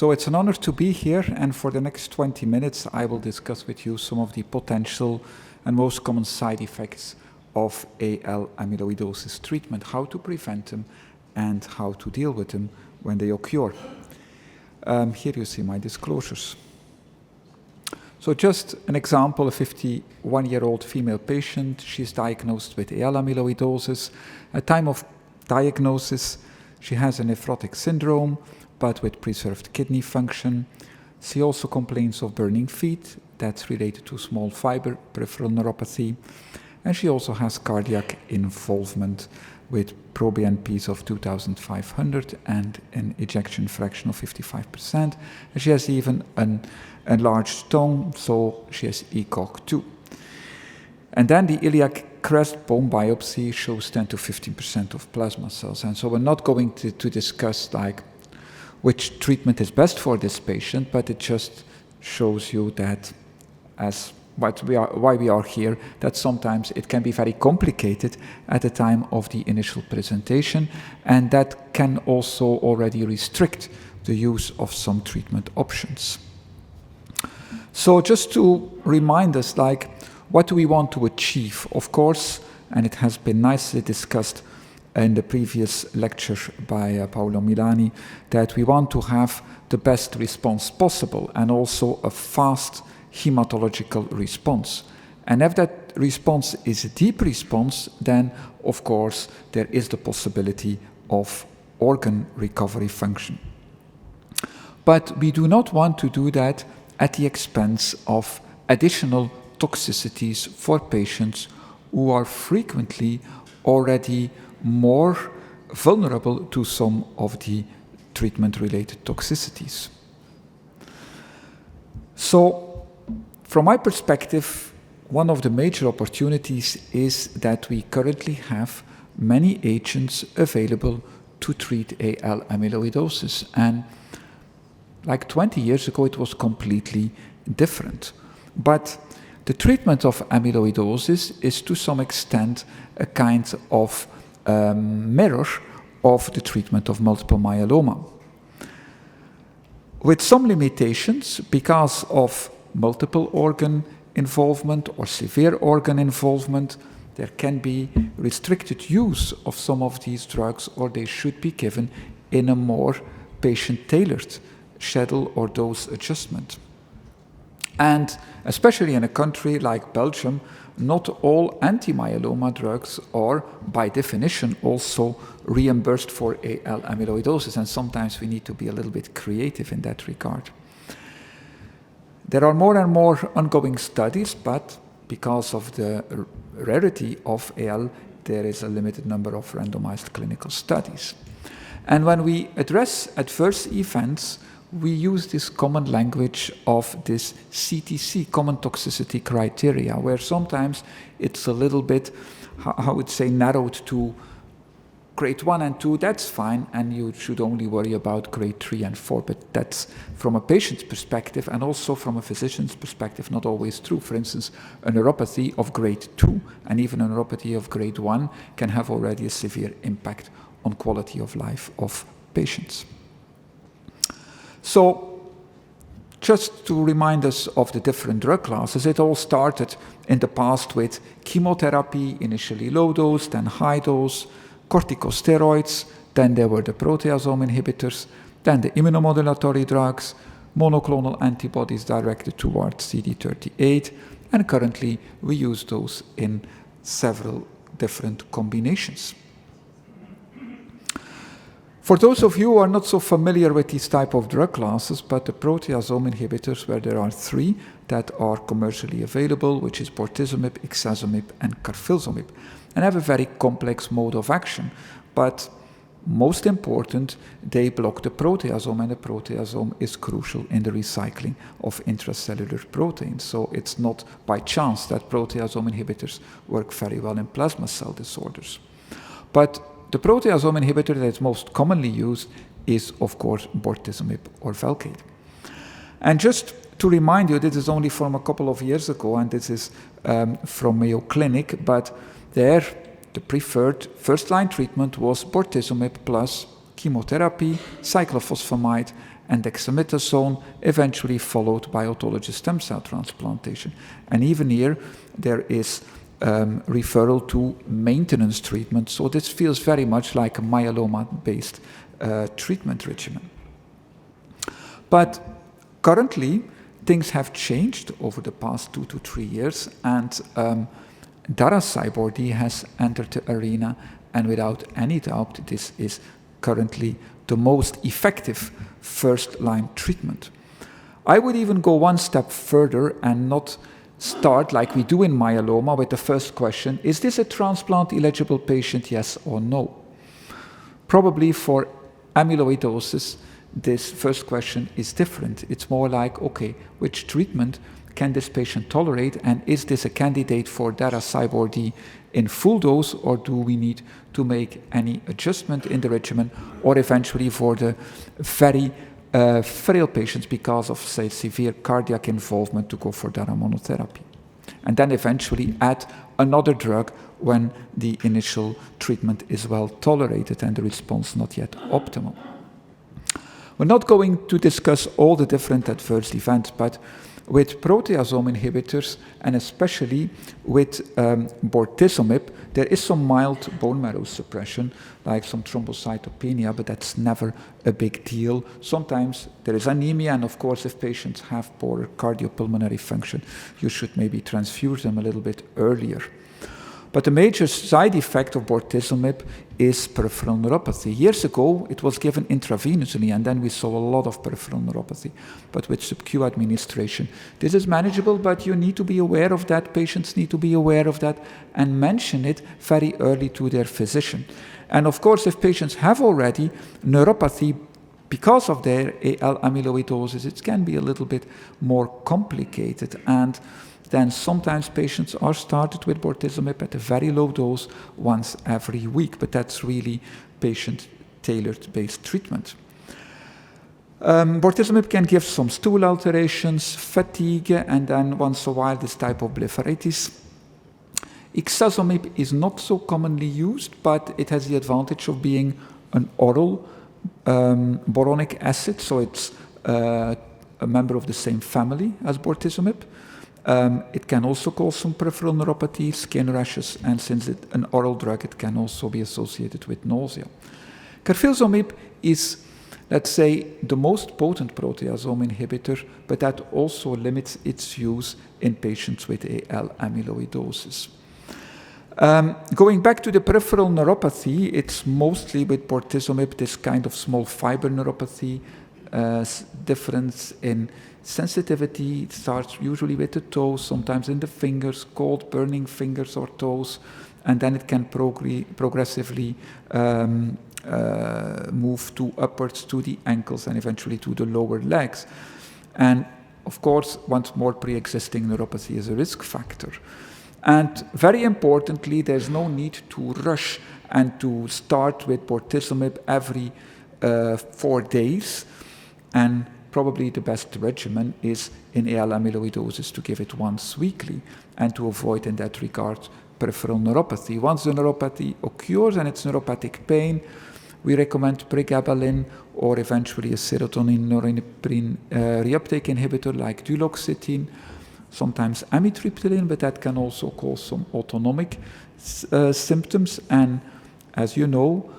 So it's an honor to be here, and for the next 20 minutes I will discuss with you some of the potential and most common side effects of AL amyloidosis treatment, how to prevent them and how to deal with them when they occur. Here you see my disclosures. So just an example, a 51-year-old female patient. She's diagnosed with AL amyloidosis. At time of diagnosis, she has a nephrotic syndrome, but with preserved kidney function. She also complains of burning feet. That's related to small fiber peripheral neuropathy. And she also has cardiac involvement with proBNPs of 2,500 and an ejection fraction of 55%. And she has even an enlarged tongue, so she has ECOG 2. And then the iliac crest bone biopsy shows 10 to 15% of plasma cells. And so we're not going to discuss like which treatment is best for this patient, but it just shows you that as why we are here, that sometimes it can be very complicated at the time of the initial presentation, and that can also already restrict the use of some treatment options. So just to remind us, like, what do we want to achieve? Of course, and it has been nicely discussed in the previous lecture by Paolo Milani, that we want to have the best response possible and also a fast hematological response. And if that response is a deep response, then of course there is the possibility of organ recovery function. But we do not want to do that at the expense of additional toxicities for patients who are frequently already more vulnerable to some of the treatment-related toxicities. So, from my perspective, one of the major opportunities is that we currently have many agents available to treat AL amyloidosis. And like 20 years ago, it was completely different. But the treatment of amyloidosis is to some extent a kind of mirror of the treatment of multiple myeloma. With some limitations because of multiple organ involvement or severe organ involvement, there can be restricted use of some of these drugs, or they should be given in a more patient-tailored schedule or dose adjustment. And especially in a country like Belgium, not all anti-myeloma drugs are, by definition, also reimbursed for AL amyloidosis, and sometimes we need to be a little bit creative in that regard. There are more and more ongoing studies, but because of the rarity of AL, there is a limited number of randomized clinical studies. And when we address adverse events, we use this common language of this CTC, common toxicity criteria, where sometimes it's a little bit, how would say, narrowed to grade 1 and 2, that's fine, and you should only worry about grade 3 and 4, but that's from a patient's perspective and also from a physician's perspective not always true. For instance, a neuropathy of grade 2 and even a neuropathy of grade 1 can have already a severe impact on quality of life of patients. So, just to remind us of the different drug classes, it all started in the past with chemotherapy, initially low dose, then high dose, corticosteroids, then there were the proteasome inhibitors, then the immunomodulatory drugs, monoclonal antibodies directed towards CD38, and currently we use those in several different combinations. For those of you who are not so familiar with these type of drug classes, but the proteasome inhibitors, where there are 3 that are commercially available, which is bortezomib, ixazomib, and carfilzomib, and have a very complex mode of action. But most important, they block the proteasome, and the proteasome is crucial in the recycling of intracellular proteins. So it's not by chance that proteasome inhibitors work very well in plasma cell disorders. But the proteasome inhibitor that is most commonly used is, of course, bortezomib or Velcade. And just to remind you, this is only from a couple of years ago, and this is from Mayo Clinic, but there the preferred first-line treatment was bortezomib plus chemotherapy, cyclophosphamide, and dexamethasone, eventually followed by autologous stem cell transplantation. And even here, there is referral to maintenance treatment. So this feels very much like a myeloma-based treatment regimen. But currently, things have changed over the past 2 to 3 years, and Daraxonrasib has entered the arena, and without any doubt, this is currently the most effective first-line treatment. I would even go one step further and not start like we do in myeloma with the first question, is this a transplant-eligible patient, yes or no? Probably for amyloidosis, this first question is different. It's more like, okay, which treatment can this patient tolerate, and is this a candidate for Daraxonrasib in full dose, or do we need to make any adjustment in the regimen, or eventually for the very frail patients because of, say, severe cardiac involvement to go for Dara monotherapy. And then eventually add another drug when the initial treatment is well tolerated and the response not yet optimal. We're not going to discuss all the different adverse events, but with proteasome inhibitors, and especially with bortezomib, there is some mild bone marrow suppression, like some thrombocytopenia, but that's never a big deal. Sometimes there is anemia, and of course, if patients have poor cardiopulmonary function, you should maybe transfuse them a little bit earlier. But the major side effect of bortezomib is peripheral neuropathy. Years ago, it was given intravenously, and then we saw a lot of peripheral neuropathy. But with sub-Q administration, this is manageable, but you need to be aware of that. Patients need to be aware of that and mention it very early to their physician. And of course, if patients have already neuropathy because of their AL amyloidosis, it can be a little bit more complicated. And then sometimes patients are started with bortezomib at a very low dose once every week, but that's really patient-tailored based treatment. Bortezomib can give some stool alterations, fatigue, and then once in a while this type of blepharitis. Ixazomib is not so commonly used, but it has the advantage of being an oral boronic acid, so it's a member of the same family as bortezomib. It can also cause some peripheral neuropathy, skin rashes, and since it's an oral drug, it can also be associated with nausea. Carfilzomib is, let's say, the most potent proteasome inhibitor, but that also limits its use in patients with AL amyloidosis. Going back to the peripheral neuropathy, it's mostly with bortezomib, this kind of small fiber neuropathy, difference in sensitivity. It starts usually with the toes, sometimes in the fingers, cold burning fingers or toes, and then it can progressively move upwards to the ankles and eventually to the lower legs. And of course, once more, pre-existing neuropathy is a risk factor. And very importantly, there's no need to rush and to start with bortezomib every 4 days. And probably the best regimen is in AL amyloidosis to give it once weekly and to avoid in that regard peripheral neuropathy. Once the neuropathy occurs and it's neuropathic pain, we recommend pregabalin or eventually a serotonin norepinephrine reuptake inhibitor like duloxetine, sometimes amitriptyline, but that can also cause some autonomic symptoms. And as you know,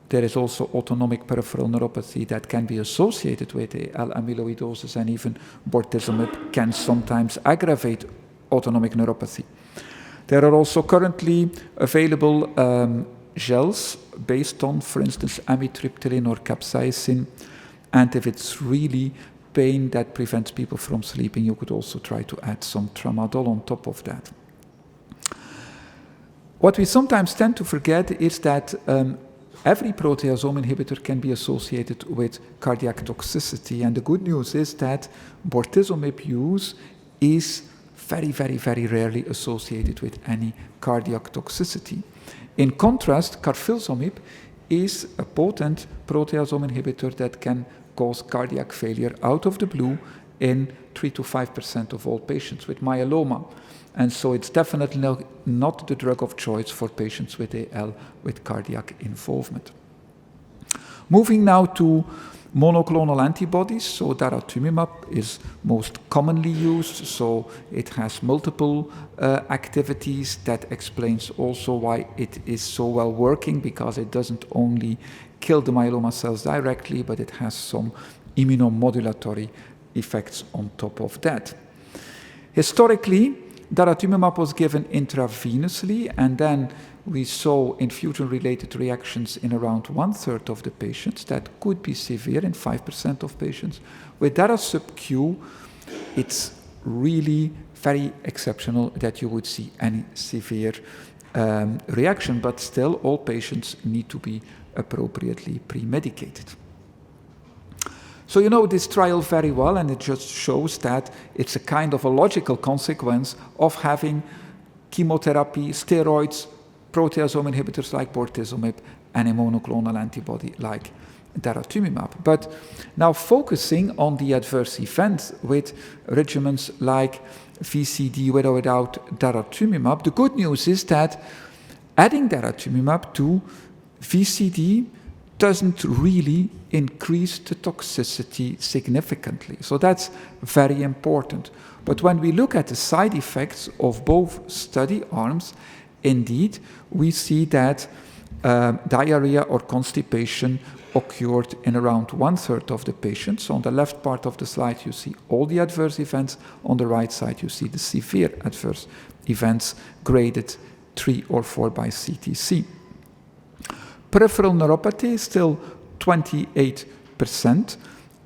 there is also autonomic peripheral neuropathy that can be associated with AL amyloidosis, and even bortezomib can sometimes aggravate autonomic neuropathy. There are also currently available gels based on, for instance, amitriptyline or capsaicin, and if it's really pain that prevents people from sleeping, you could also try to add some tramadol on top of that. What we sometimes tend to forget is that every proteasome inhibitor can be associated with cardiac toxicity, and the good news is that bortezomib use is very, very, very rarely associated with any cardiac toxicity. In contrast, carfilzomib is a potent proteasome inhibitor that can cause cardiac failure out of the blue in 3 to 5% of all patients with myeloma. And so it's definitely not the drug of choice for patients with AL with cardiac involvement. Moving now to monoclonal antibodies, so daratumumab is most commonly used, so it has multiple activities. That explains also why it is so well working, because it doesn't only kill the myeloma cells directly, but it has some immunomodulatory effects on top of that. Historically, daratumumab was given intravenously, and then we saw infusion-related reactions in around 1/3 of the patients. That could be severe in 5% of patients. With dara sub-Q, it's really very exceptional that you would see any severe reaction, but still all patients need to be appropriately pre-medicated. So you know this trial very well, and it just shows that it's a kind of a logical consequence of having chemotherapy, steroids, proteasome inhibitors like bortezomib, and a monoclonal antibody like daratumumab. But now focusing on the adverse events with regimens like VCD with or without daratumumab, the good news is that adding daratumumab to VCD doesn't really increase the toxicity significantly. So that's very important. But when we look at the side effects of both study arms, indeed, we see that diarrhea or constipation occurred in around 1/3 of the patients. So on the left part of the slide, you see all the adverse events. On the right side, you see the severe adverse events graded 3 or 4 by CTC. Peripheral neuropathy is still 28%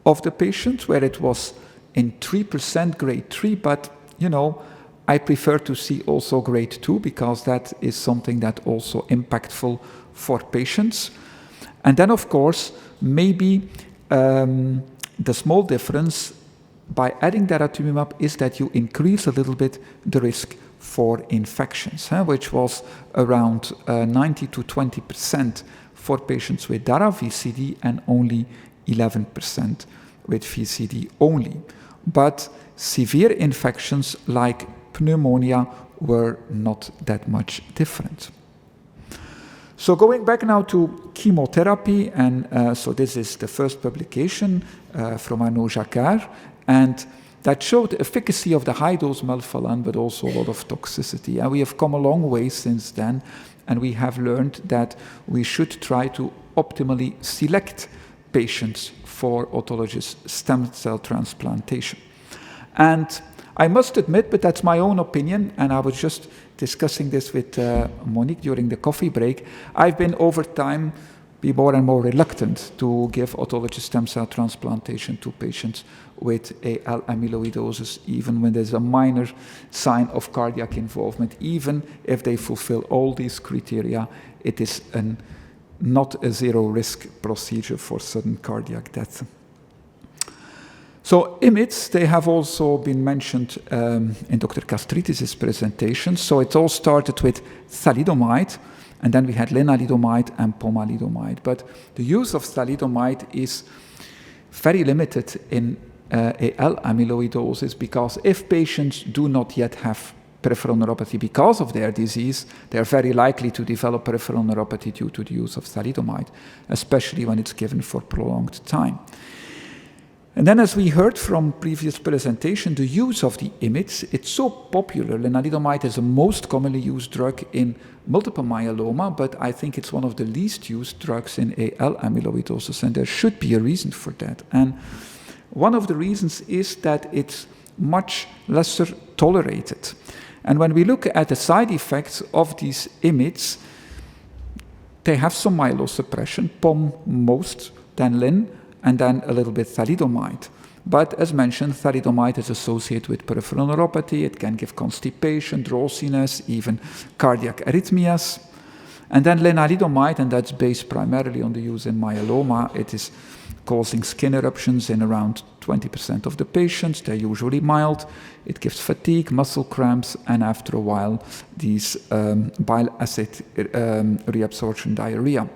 of the patients, where it was in 3% grade 3, but you know, I prefer to see also grade 2, because that is something that also impactful for patients. And then of course, maybe the small difference by adding daratumumab is that you increase a little bit the risk for infections, which was around 90 to 20% for patients with dara VCD and only 11% with VCD only. But severe infections like pneumonia were not that much different. So going back now to chemotherapy, and so this is the first publication from Arnaud Jacquard, and that showed the efficacy of the high-dose melphalan, but also a lot of toxicity. And we have come a long way since then, and we have learned that we should try to optimally select patients for autologous stem cell transplantation. And I must admit, but that's my own opinion, and I was just discussing this with Monique during the coffee break, I've been over time be more and more reluctant to give autologous stem cell transplantation to patients with AL amyloidosis, even when there's a minor sign of cardiac involvement. Even if they fulfill all these criteria, it is not a zero-risk procedure for sudden cardiac death. So IMiDs, they have also been mentioned in Dr. Kastritis' presentation. So it all started with thalidomide, and then we had lenalidomide and pomalidomide. But the use of thalidomide is very limited in AL amyloidosis, because if patients do not yet have peripheral neuropathy because of their disease, they are very likely to develop peripheral neuropathy due to the use of thalidomide, especially when it's given for prolonged time. And then, as we heard from previous presentation, the use of the IMiDs, it's so popular. Lenalidomide is the most commonly used drug in multiple myeloma, but I think it's one of the least used drugs in AL amyloidosis, and there should be a reason for that. And one of the reasons is that it's much lesser tolerated. And when we look at the side effects of these IMiDs, they have some myelosuppression, POM most, then LIN, and then a little bit thalidomide. But as mentioned, thalidomide is associated with peripheral neuropathy. It can give constipation, drowsiness, even cardiac arrhythmias. And then lenalidomide, and that's based primarily on the use in myeloma, it is causing skin eruptions in around 20% of the patients. They're usually mild. It gives fatigue, muscle cramps, and after a while, these bile acid reabsorption diarrhea.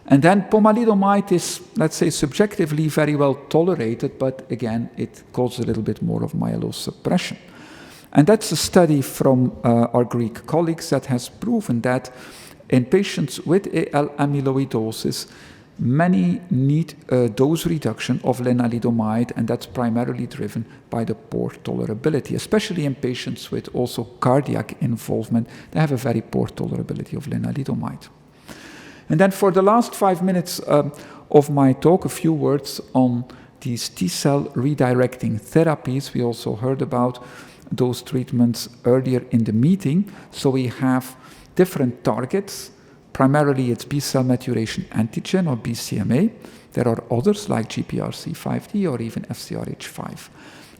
And then pomalidomide is, let's say, subjectively very well tolerated, but again, it causes a little bit more of myelosuppression. And that's a study from our Greek colleagues that has proven that in patients with AL amyloidosis, many need a dose reduction of lenalidomide, and that's primarily driven by the poor tolerability, especially in patients with also cardiac involvement. They have a very poor tolerability of lenalidomide. And then for the last 5 minutes of my talk, a few words on these T-cell redirecting therapies. We also heard about those treatments earlier in the meeting. So we have different targets. Primarily it's B-cell maturation antigen or BCMA. There are others like GPRC5D or even FcRH5.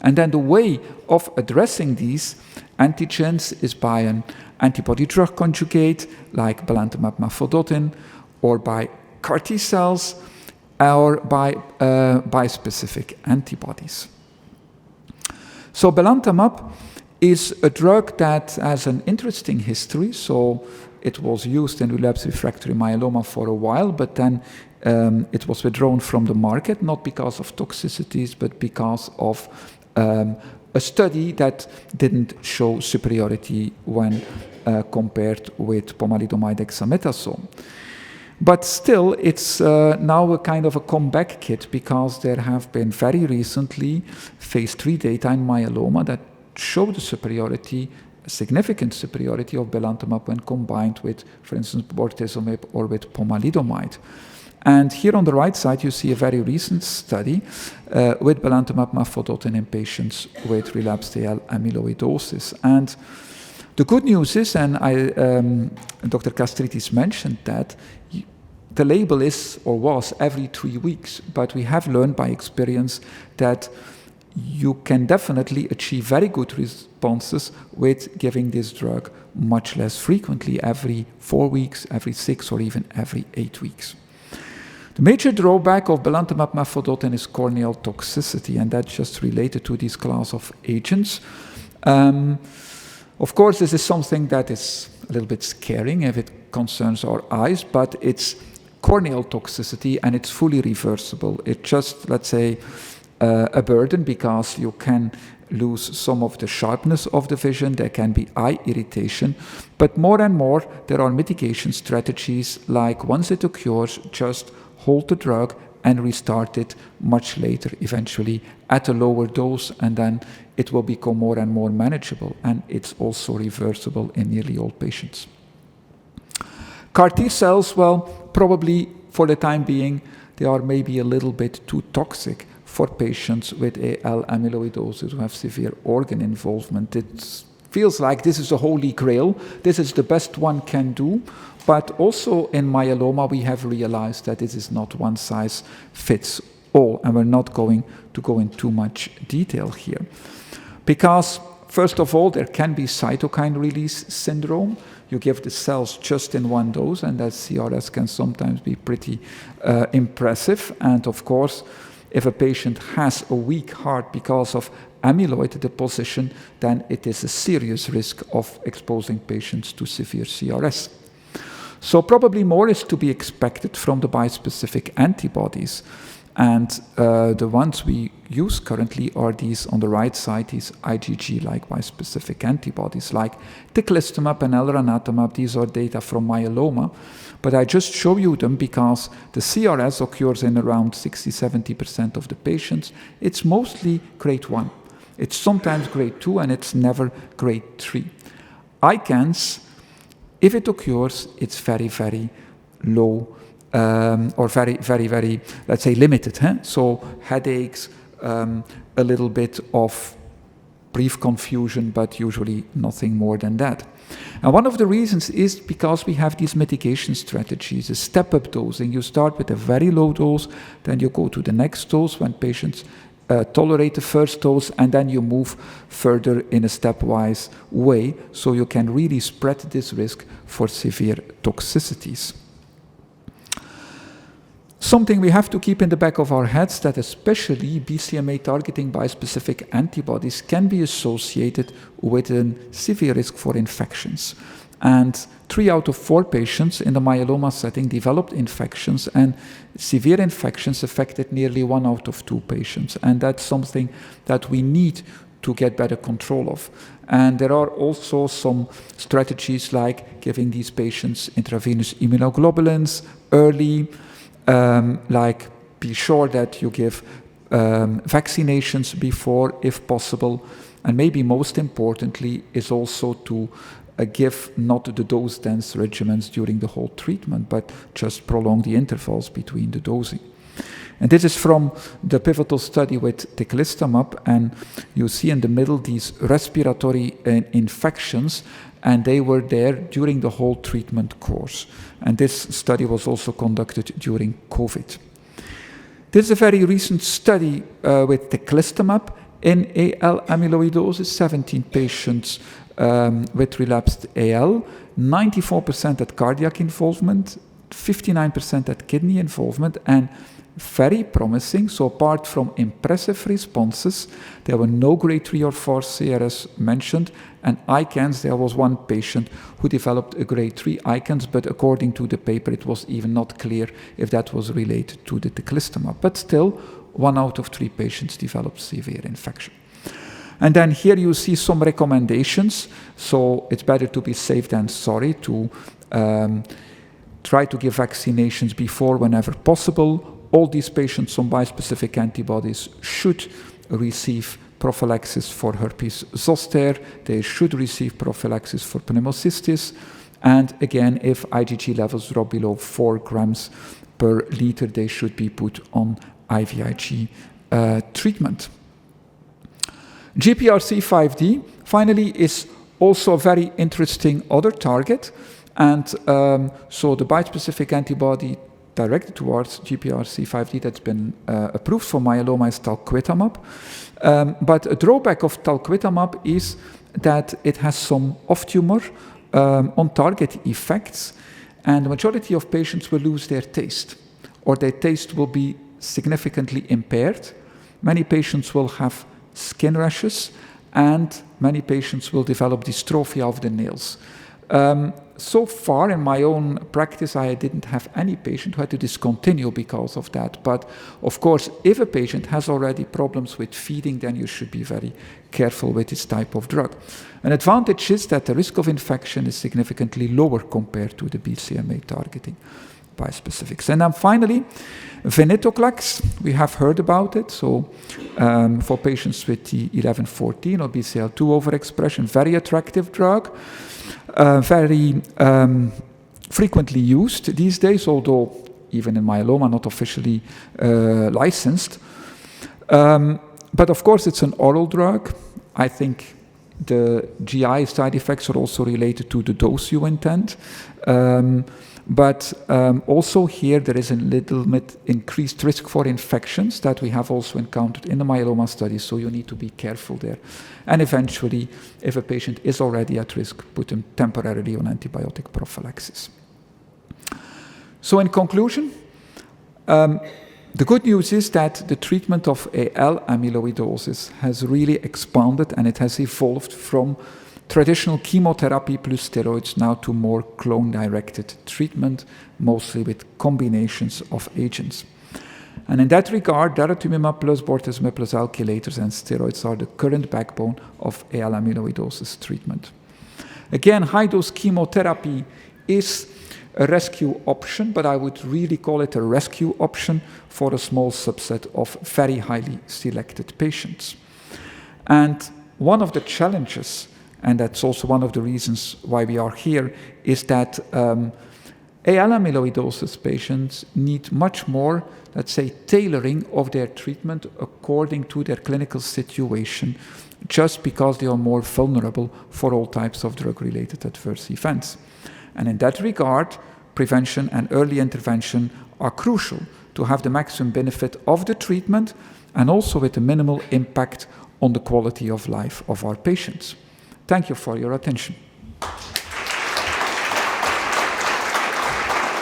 And then the way of addressing these antigens is by an antibody-drug conjugate like belantamab mafodotin, or by CAR T cells, or by bispecific antibodies. So belantamab is a drug that has an interesting history. So it was used in relapsed refractory myeloma for a while, but then it was withdrawn from the market, not because of toxicities, but because of a study that didn't show superiority when compared with pomalidomide dexamethasone. But still, it's now a kind of a comeback kit, because there have been very recently phase 3 data in myeloma that show the superiority, significant superiority of belantamab when combined with, for instance, bortezomib or with pomalidomide. And here on the right side, you see a very recent study with belantamab mafodotin in patients with relapsed AL amyloidosis. And the good news is, and Dr. Kastritis mentioned that, the label is or was every 3 weeks, but we have learned by experience that you can definitely achieve very good responses with giving this drug much less frequently, every 4 weeks, every 6, or even every 8 weeks. The major drawback of belantamab mafodotin is corneal toxicity, and that's just related to this class of agents. Of course, this is something that is a little bit scaring if it concerns our eyes, but it's corneal toxicity and it's fully reversible. It's just, let's say, a burden, because you can lose some of the sharpness of the vision. There can be eye irritation, but more and more there are mitigation strategies, like once it occurs, just hold the drug and restart it much later, eventually at a lower dose, and then it will become more and more manageable, and it's also reversible in nearly all patients. CAR T cells, well, probably for the time being, they are maybe a little bit too toxic for patients with AL amyloidosis who have severe organ involvement. It feels like this is a holy grail. This is the best one can do. But also in myeloma, we have realized that this is not one size fits all, and we're not going to go into too much detail here. Because, first of all, there can be cytokine release syndrome. You give the cells just in one dose, and that CRS can sometimes be pretty impressive. And of course, if a patient has a weak heart because of amyloid deposition, then it is a serious risk of exposing patients to severe CRS. So probably more is to be expected from the bispecific antibodies. And the ones we use currently are these on the right side, these IgG-like bispecific antibodies, like teclistamab and elranatamab. These are data from myeloma. But I just show you them because the CRS occurs in around 60-70% of the patients. It's mostly grade 1. It's sometimes grade 2, and it's never grade 3. ICANS, if it occurs, it's very, very low, or very, very, very, let's say, limited. So headaches, a little bit of brief confusion, but usually nothing more than that. And one of the reasons is because we have these mitigation strategies, a step-up dosing. You start with a very low dose, then you go to the next dose when patients tolerate the first dose, and then you move further in a stepwise way, so you can really spread this risk for severe toxicities. Something we have to keep in the back of our heads, that especially BCMA targeting bispecific antibodies can be associated with a severe risk for infections. And 3 out of 4 patients in the myeloma setting developed infections, and severe infections affected nearly 1 out of 2 patients. And that's something that we need to get better control of. And there are also some strategies like giving these patients intravenous immunoglobulins early, like be sure that you give vaccinations before, if possible, and maybe most importantly is also to give not the dose-dense regimens during the whole treatment, but just prolong the intervals between the dosing. And this is from the pivotal study with teclistamab, and you see in the middle these respiratory infections, and they were there during the whole treatment course. And this study was also conducted during COVID. This is a very recent study with teclistamab in AL amyloidosis, 17 patients with relapsed AL, 94% at cardiac involvement, 59% at kidney involvement, and very promising. So apart from impressive responses, there were no grade 3 or 4 CRS mentioned, and ICANS, there was one patient who developed a grade 3 ICANS, but according to the paper, it was even not clear if that was related to the teclistamab. But still, 1 out of 3 patients developed severe infection. And then here you see some recommendations. So it's better to be safe than sorry, to try to give vaccinations before whenever possible. All these patients on bispecific antibodies should receive prophylaxis for herpes zoster. They should receive prophylaxis for pneumocystis. And again, if IgG levels drop below 4 grams per liter, they should be put on IVIG treatment. GPRC5D, finally, is also a very interesting other target. And so the bispecific antibody directed towards GPRC5D that's been approved for myeloma is talquetamab. But a drawback of talquetamab is that it has some off-tumor on-target effects, and the majority of patients will lose their taste, or their taste will be significantly impaired. Many patients will have skin rashes, and many patients will develop dystrophy of the nails. So far in my own practice, I didn't have any patient who had to discontinue because of that. But of course, if a patient has already problems with feeding, then you should be very careful with this type of drug. An advantage is that the risk of infection is significantly lower compared to the BCMA targeting bispecifics. And then finally, venetoclax, we have heard about it. So for patients with T1114 or BCL2 overexpression, very attractive drug. Very frequently used these days, although even in myeloma not officially licensed. But of course it's an oral drug. I think the GI side effects are also related to the dose you intend. But also here there is a little bit increased risk for infections that we have also encountered in the myeloma studies, so you need to be careful there. And eventually, if a patient is already at risk, put them temporarily on antibiotic prophylaxis. So in conclusion, the good news is that the treatment of AL amyloidosis has really expanded, and it has evolved from traditional chemotherapy plus steroids now to more clone-directed treatment, mostly with combinations of agents. And in that regard, daratumumab plus bortezomib plus alkylators and steroids are the current backbone of AL amyloidosis treatment. Again, high-dose chemotherapy is a rescue option, but I would really call it a rescue option for a small subset of very highly selected patients. And one of the challenges, and that's also one of the reasons why we are here, is that AL amyloidosis patients need much more, let's say, tailoring of their treatment according to their clinical situation, just because they are more vulnerable for all types of drug-related adverse events. And in that regard, prevention and early intervention are crucial to have the maximum benefit of the treatment and also with a minimal impact on the quality of life of our patients. Thank you for your attention.